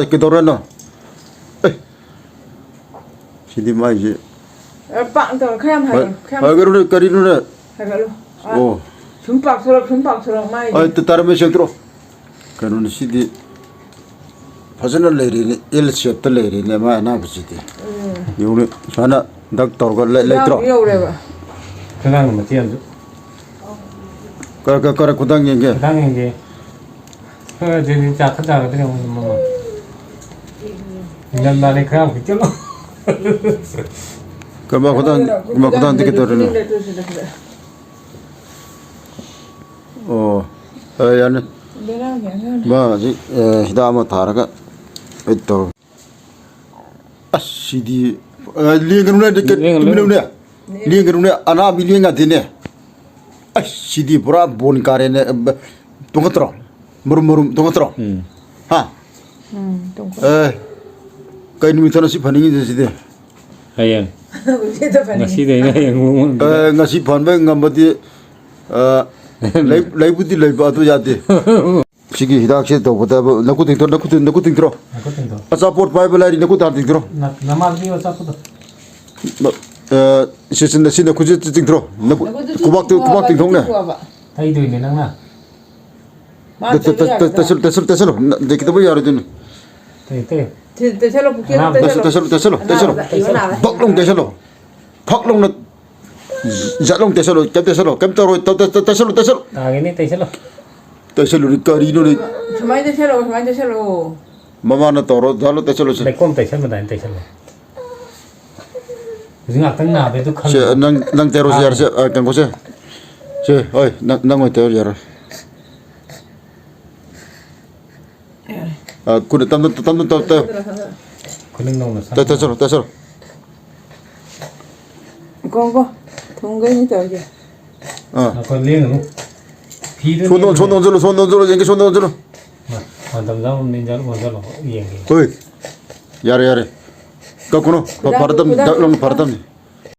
그도라노 시디 마이지 빵도 그냥 하요 그러네 거리누네 하걸로 오 금박처럼 많이 또 다른 몇 들어 그러는 시디 파선을 내리니 일시업 때 내리네 마나 부시디 요네 하나 닥터가 레트로 그냥 뭐 뛰어줘. 그래 고당행게 당연히 그 진짜 크다 그래 뭐. 이런 날에 그냥 그쪽로. 그마 고당 되게 들으네 야는 뭐지 히다마 타라가 또 아시디 링그루네 아나 밀링가 되네 아시디 보라 본가레네 동거트로 무rum 동거트로 하 kain mitana si phaning je side hayang ngasi dei na yang ngasi phanbe ngamati laibudi laiba tu yade sigi hidak se to boda naku ting tro support pai belari naku tar ting tro namal bi wasa puto sesin da sina kuji ting tro kubak ting thong ne thai dui ne nang na tesel de kita bo yar dun 대sel로 붙게요. tesel baklong tesel phaklong na jalong tesel ini tesel tesel kari no 저만이 대sel로 mama na toro jalo tesel se kom tesel ma dan tesel jing atang na be tu khal se nang tero yar se kan ko se oi nang oi tero yar kuda tam kuning nong na sa tesel 이거 동근이 저기 ko lieng nu phi 손 넣어줘 이게 손 넣어줘 ma dam dam nin jar mo jar yeng oi 야래 까꾸노 바르담 닥롱 바르담